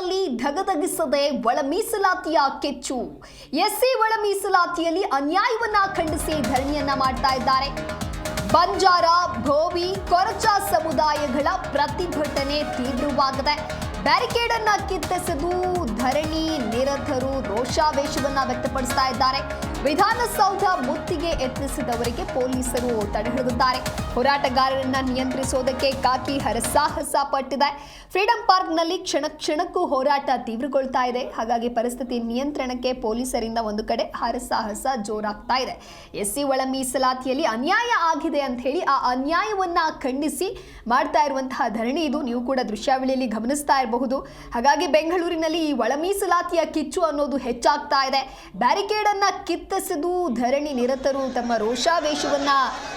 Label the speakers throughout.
Speaker 1: ಬೆಂಗಳೂರಿನಲ್ಲಿ ಧಗಧಗಿಸದೆ ಒಳ ಮೀಸಲಾತಿಯ ಕಿಚ್ಚು. ಎಸ್ಸಿ ಒಳ ಮೀಸಲಾತಿಯಲ್ಲಿ ಅನ್ಯಾಯವನ್ನ ಖಂಡಿಸಿ ಧರಣಿಯನ್ನ ಮಾಡ್ತಾ ಇದ್ದಾರೆ. ಬಂಜಾರ, ಭೋವಿ, ಕೊರಚ ಸಮುದಾಯಗಳ ಪ್ರತಿಭಟನೆ ತೀವ್ರವಾಗಿದೆ. ಬ್ಯಾರಿಕೇಡ್ ಅನ್ನ ಕಿತ್ತೆಸೆದು ಧರಣಿ ನಿರತರು ರೋಷಾವೇಶವನ್ನ ವ್ಯಕ್ತಪಡಿಸ್ತಾ ಇದ್ದಾರೆ. ವಿಧಾನಸೌಧ ಮುತ್ತಿಗೆ ಯತ್ನಿಸಿದವರಿಗೆ ಪೊಲೀಸರು ತಡೆ ಹಿಡಿದಿದ್ದಾರೆ. ಹೋರಾಟಗಾರರನ್ನ ನಿಯಂತ್ರಿಸೋದಕ್ಕೆ ಕಾಕಿ ಹರಸಾಹಸ ಪಟ್ಟಿದೆ. ಫ್ರೀಡಂ ಪಾರ್ಕ್ನಲ್ಲಿ ಕ್ಷಣಕ್ಕೂ ಹೋರಾಟ ತೀವ್ರಗೊಳ್ತಾ ಇದೆ. ಹಾಗಾಗಿ ಪರಿಸ್ಥಿತಿ ನಿಯಂತ್ರಣಕ್ಕೆ ಪೊಲೀಸರಿಂದ ಒಂದು ಕಡೆ ಹರಸಾಹಸ ಜೋರಾಗ್ತಾ ಇದೆ. ಎಸ್ಸಿ ಒಳ ಮೀಸಲಾತಿಯಲ್ಲಿ ಅನ್ಯಾಯ ಆಗಿದೆ ಅಂತ ಹೇಳಿ ಆ ಅನ್ಯಾಯವನ್ನ ಖಂಡಿಸಿ ಮಾಡ್ತಾ ಇರುವಂತಹ ಧರಣಿ ಇದು. ನೀವು ಕೂಡ ದೃಶ್ಯಾವಳಿಯಲ್ಲಿ ಗಮನಿಸ್ತಾ ಇರಬಹುದು. ಹಾಗಾಗಿ ಬೆಂಗಳೂರಿನಲ್ಲಿ ಈ ಒಳ ಮೀಸಲಾತಿಯ ಕಿಚ್ಚು ಅನ್ನೋದು ಹೆಚ್ಚಾಗ್ತಾ ಇದೆ. ಬ್ಯಾರಿಕೇಡ್ ಅನ್ನ ಕಿತ್ತೆಸೆದು ಧರಣಿ ನಿರತರು ತಮ್ಮ ರೋಷಾವೇಶವನ್ನ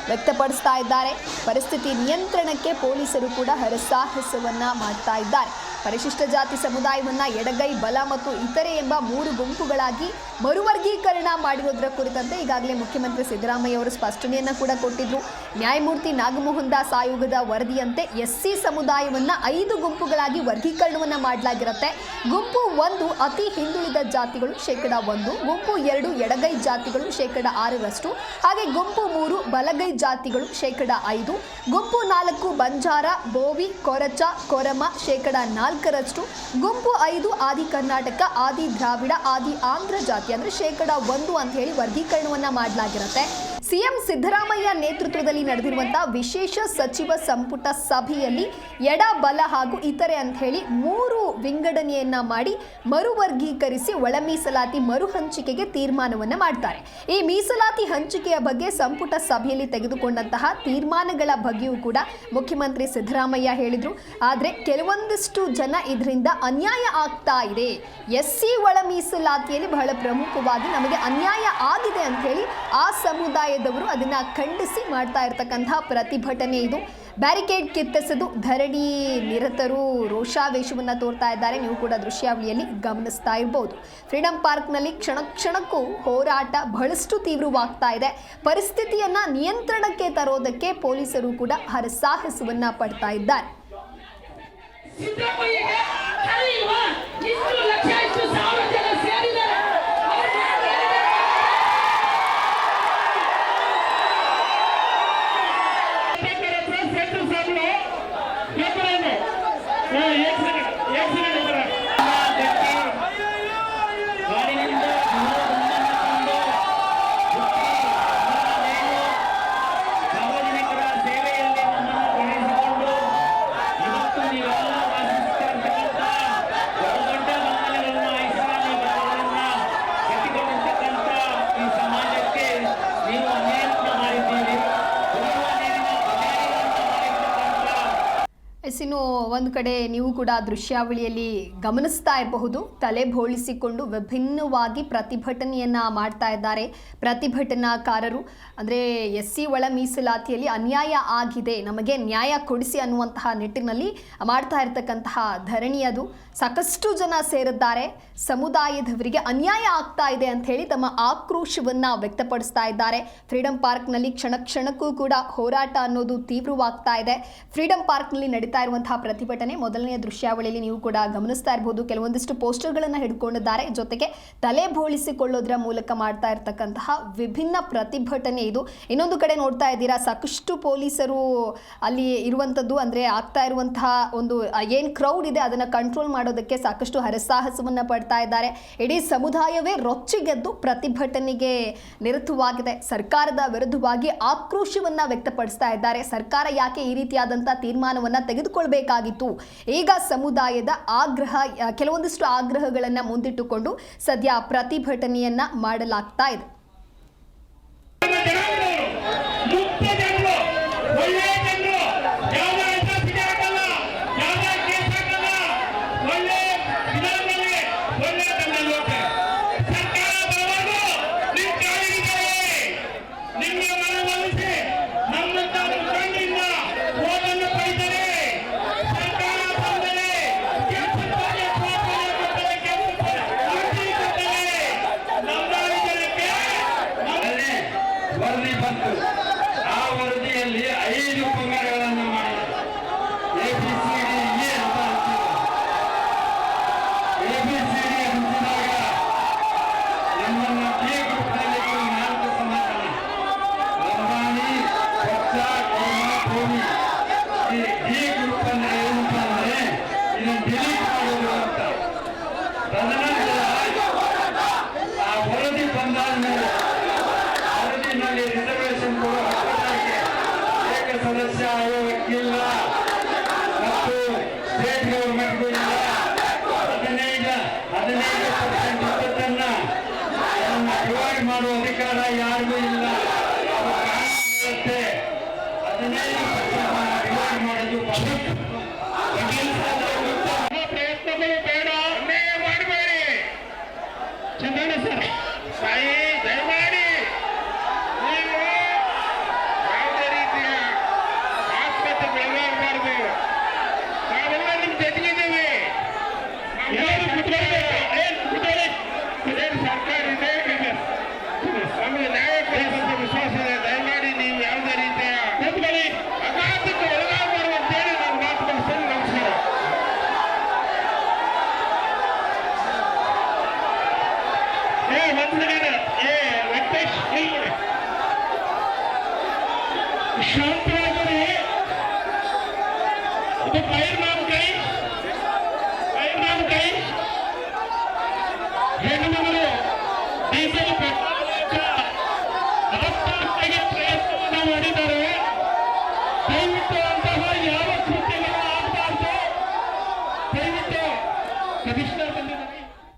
Speaker 1: ವ್ಯಕ್ತಪಡಿಸ್ತಾ ಇದ್ದಾರೆ. ಪರಿಸ್ಥಿತಿ ನಿಯಂತ್ರಣಕ್ಕೆ ಪೊಲೀಸರು ಕೂಡ ಹರಸಾಹಸವನ್ನ ಮಾಡ್ತಾ ಇದ್ದಾರೆ. ಪರಿಶಿಷ್ಟ ಜಾತಿ ಸಮುದಾಯವನ್ನ ಎಡಗೈ, ಬಲ ಮತ್ತು ಇತರೆ ಎಂಬ 3 ಗುಂಪುಗಳಾಗಿ ಮರುವರ್ಗೀಕರಣ ಮಾಡಿರೋದರ ಕುರಿತಂತೆ ಈಗಾಗಲೇ ಮುಖ್ಯಮಂತ್ರಿ ಸಿದ್ದರಾಮಯ್ಯ ಅವರು ಸ್ಪಷ್ಟನೆಯನ್ನ ಕೂಡ ಕೊಟ್ಟಿದ್ರು. ನ್ಯಾಯಮೂರ್ತಿ ನಾಗಮೋಹನ್ ದಾಸ್ ಆಯೋಗದ ವರದಿಯಂತೆ ಎಸ್ಸಿ ಸಮುದಾಯವನ್ನ 5 ಗುಂಪುಗಳಾಗಿ ವರ್ಗೀಕರಣವನ್ನ ಮಾಡಲಾಗಿರುತ್ತೆ. ಗುಂಪು 1 ಅತಿ ಹಿಂದುಳಿದ ಜಾತಿಗಳು (1%), ಗುಂಪು 2 ಎಡಗೈ ಜಾತಿಗಳು (6%), ಹಾಗೆ ಗುಂಪು 3 ಬಲಗೈ ಜಾತಿಗಳು (5%), ಗುಂಪು 4 ಬಂಜಾರ, ಬೋವಿ, ಕೊರಚ, ಕೊರಮ (4%), ಗುಂಪು 5 ಆದಿ ಕರ್ನಾಟಕ, ಆದಿ ದ್ರಾವಿಡ, ಆದಿ ಆಂಧ್ರ ಜಾತಿ ಅಂದ್ರೆ (1% ಅಂತ ಹೇಳಿ ವರ್ಗೀಕರಣವನ್ನ ಮಾಡಲಾಗಿರುತ್ತೆ. ಸಿಎಂ ಸಿದ್ದರಾಮಯ್ಯ ನೇತೃತ್ವದಲ್ಲಿ ನಡೆದಿರುವಂತಹ ವಿಶೇಷ ಸಚಿವ ಸಂಪುಟ ಸಭೆಯಲ್ಲಿ ಎಡ, ಬಲ ಹಾಗೂ ಇತರೆ ಅಂತ ಹೇಳಿ 3 ವಿಂಗಡಣೆಯನ್ನ ಮಾಡಿ ಮರುವರ್ಗೀಕರಿಸಿ ಒಳ ಮೀಸಲಾತಿ ಮರು ಹಂಚಿಕೆಗೆ ತೀರ್ಮಾನವನ್ನ ಮಾಡ್ತಾರೆ. ಈ ಮೀಸಲಾತಿ ಹಂಚಿಕೆಯ ಬಗ್ಗೆ ಸಂಪುಟ ಸಭೆಯಲ್ಲಿ ತೆಗೆದುಕೊಂಡಂತಹ ತೀರ್ಮಾನಗಳ ಬಗ್ಗೆಯೂ ಕೂಡ ಮುಖ್ಯಮಂತ್ರಿ ಸಿದ್ದರಾಮಯ್ಯ ಹೇಳಿದ್ರು. ಆದ್ರೆ ಕೆಲವೊಂದಿಷ್ಟು ಜನ ಇದರಿಂದ ಅನ್ಯಾಯ ಆಗ್ತಾ ಇದೆ, ಎಸ್ಸಿ ಒಳ ಮೀಸಲಾತಿಯಲ್ಲಿ ಬಹಳ ಪ್ರಮುಖವಾಗಿ ನಮಗೆ ಅನ್ಯಾಯ ಆಗಿದೆ ಅಂತ ಹೇಳಿ ಆ ಸಮುದಾಯದವರು ಅದನ್ನ ಖಂಡಿಸಿ ಮಾಡ್ತಾ ಇರತಕ್ಕಂತಹ ಪ್ರತಿಭಟನೆ ಇದು. ಬ್ಯಾರಿಕೇಡ್ ಕಿತ್ತೆಸೆದು ಧರಣಿ ನಿರತರು ರೋಷಾವೇಶವನ್ನ ತೋರ್ತಾ ಇದ್ದಾರೆ. ನೀವು ಕೂಡ ದೃಶ್ಯಾವಳಿಯಲ್ಲಿ ಗಮನಿಸ್ತಾ ಇರಬಹುದು. ಫ್ರೀಡಂ ಪಾರ್ಕ್ನಲ್ಲಿ ಕ್ಷಣಕ್ಕೂ ಹೋರಾಟ ಬಹಳಷ್ಟು ತೀವ್ರವಾಗ್ತಾ ಇದೆ. ಪರಿಸ್ಥಿತಿಯನ್ನ ನಿಯಂತ್ರಣಕ್ಕೆ ತರೋದಕ್ಕೆ ಪೊಲೀಸರು ಕೂಡ ಹರಸಾಹಸವನ್ನ ಪಡ್ತಾ ಇದ್ದಾರೆ. ಇನ್ನು ಒಂದು ಕಡೆ ನೀವು ಕೂಡ ದೃಶ್ಯಾವಳಿಯಲ್ಲಿ ಗಮನಿಸ್ತಾ ಇರಬಹುದು. ತಲೆ ಬೋಳಿಸಿಕೊಂಡು ವಿಭಿನ್ನವಾಗಿ ಪ್ರತಿಭಟನೆಯನ್ನ ಮಾಡ್ತಾ ಇದ್ದಾರೆ ಪ್ರತಿಭಟನಾಕಾರರು. ಅಂದರೆ ಎಸ್ಸಿ ಒಳ ಮೀಸಲಾತಿಯಲ್ಲಿ ಅನ್ಯಾಯ ಆಗಿದೆ, ನಮಗೆ ನ್ಯಾಯ ಕೊಡಿಸಿ ಅನ್ನುವಂತಹ ನಿಟ್ಟಿನಲ್ಲಿ ಮಾಡ್ತಾ ಇರತಕ್ಕಂತಹ ಧರಣಿ ಅದು. ಸಾಕಷ್ಟು ಜನ ಸೇರಿದ್ದಾರೆ. ಸಮುದಾಯದವರಿಗೆ ಅನ್ಯಾಯ ಆಗ್ತಾ ಇದೆ ಅಂತ ಹೇಳಿ ತಮ್ಮ ಆಕ್ರೋಶವನ್ನ ವ್ಯಕ್ತಪಡಿಸ್ತಾ ಇದ್ದಾರೆ. ಫ್ರೀಡಂ ಪಾರ್ಕ್ನಲ್ಲಿ ಕ್ಷಣಕ್ಕೂ ಕೂಡ ಹೋರಾಟ ಅನ್ನೋದು ತೀವ್ರವಾಗ್ತಾ ಇದೆ. ಫ್ರೀಡಂ ಪಾರ್ಕ್ನಲ್ಲಿ ನಡೀತಾ ಇರುವಂತಹ ಪ್ರತಿಭಟನೆ ಮೊದಲನೆಯ ದೃಶ್ಯಾವಳಿಯಲ್ಲಿ ನೀವು ಕೂಡ ಗಮನಿಸ್ತಾ ಇರಬಹುದು. ಕೆಲವೊಂದಿಷ್ಟು ಪೋಸ್ಟರ್ಗಳನ್ನು ಹಿಡ್ಕೊಂಡಿದ್ದಾರೆ. ಜೊತೆಗೆ ತಲೆ ಬೋಳಿಸಿಕೊಳ್ಳೋದ್ರ ಮೂಲಕ ಮಾಡ್ತಾ ಇರತಕ್ಕಂತಹ ವಿಭಿನ್ನ ಪ್ರತಿಭಟನೆ ಇದು. ಇನ್ನೊಂದು ಕಡೆ ನೋಡ್ತಾ ಇದ್ದೀರಾ, ಸಾಕಷ್ಟು ಪೊಲೀಸರು ಅಲ್ಲಿ ಇರುವಂಥದ್ದು. ಅಂದರೆ ಆಗ್ತಾ ಇರುವಂತಹ ಒಂದು ಏನು ಕ್ರೌಡ್ ಇದೆ ಅದನ್ನು ಕಂಟ್ರೋಲ್ ಮಾಡೋದಕ್ಕೆ ಸಾಕಷ್ಟು ಹರಸಾಹಸವನ್ನ ಪಡ್ತಾ ಇದ್ದಾರೆ. ಇಡೀ ಸಮುದಾಯವೇ ರೊಚ್ಚಿಗೆದ್ದು ಪ್ರತಿಭಟನೆಗೆ ನಿರತವಾಗಿದೆ. ಸರ್ಕಾರದ ವಿರುದ್ಧವಾಗಿ ಆಕ್ರೋಶವನ್ನ ವ್ಯಕ್ತಪಡಿಸ್ತಾ ಇದ್ದಾರೆ. ಸರ್ಕಾರ ಯಾಕೆ ಈ ರೀತಿಯಾದಂತಹ ತೀರ್ಮಾನವನ್ನ ತೆಗೆದುಕೊಳ್ಬೇಕಾಗಿತ್ತು? ಈಗ ಸಮುದಾಯದ ಆಗ್ರಹ, ಕೆಲವೊಂದಿಷ್ಟು ಆಗ್ರಹಗಳನ್ನ ಮುಂದಿಟ್ಟುಕೊಂಡು ಸದ್ಯ ಪ್ರತಿಭಟನೆಯನ್ನ ಮಾಡಲಾಗ್ತಾ ಇದೆ.
Speaker 2: ಮಾಡುವ ಅಧಿಕಾರ ಯಾರಿಗೂ ಇಲ್ಲ. ಅದನ್ನೇ ಡಿಮಾಂಡ್ ಮಾಡೋದು ಪ್ರಯತ್ನಗಳು ಬೇಡ. ಅನ್ಯಾಯ ಮಾಡಬೇಡಿ ಚಂದಣ್ಣ ಸರ್. ತಾಯಿ ದಯಮಾಡಿ ನೀವು ಯಾವುದೇ ರೀತಿಯ ಆತ್ಮಹತ್ಯೆ ಬೆಳಗಾಗಬಾರದು. ನಾವೆಲ್ಲ ನಿಮ್ ಜೊತೆಗಿದ್ದೀವಿ. ಸರ್ಕಾರ ಇದೆ, ನಮಗೆ ನ್ಯಾಯ ಕೊಡುವಂತ ವಿಶ್ವಾಸ ಇದೆ. ದಯಮಾಡಿ ನೀವು ಯಾವುದೇ ರೀತಿಯ ಅಗಾಧಕ್ಕೆ ಒಳಗಾಗಬಾರದು ಅಂತೇಳಿ ನಾವು ಮಾತು ಬಳಸ್ತೀನಿ. ನಮಸ್ಕಾರ. ಶಾಂತರಾದರೆ ಇದು ಫೈರ್ಮ್ಯಾನ್ ಕೈ ಹೆಣ್ಣು ಮಗಳು ಡೀಸೆಲ್ ಪೆಟ್ರೋಲ್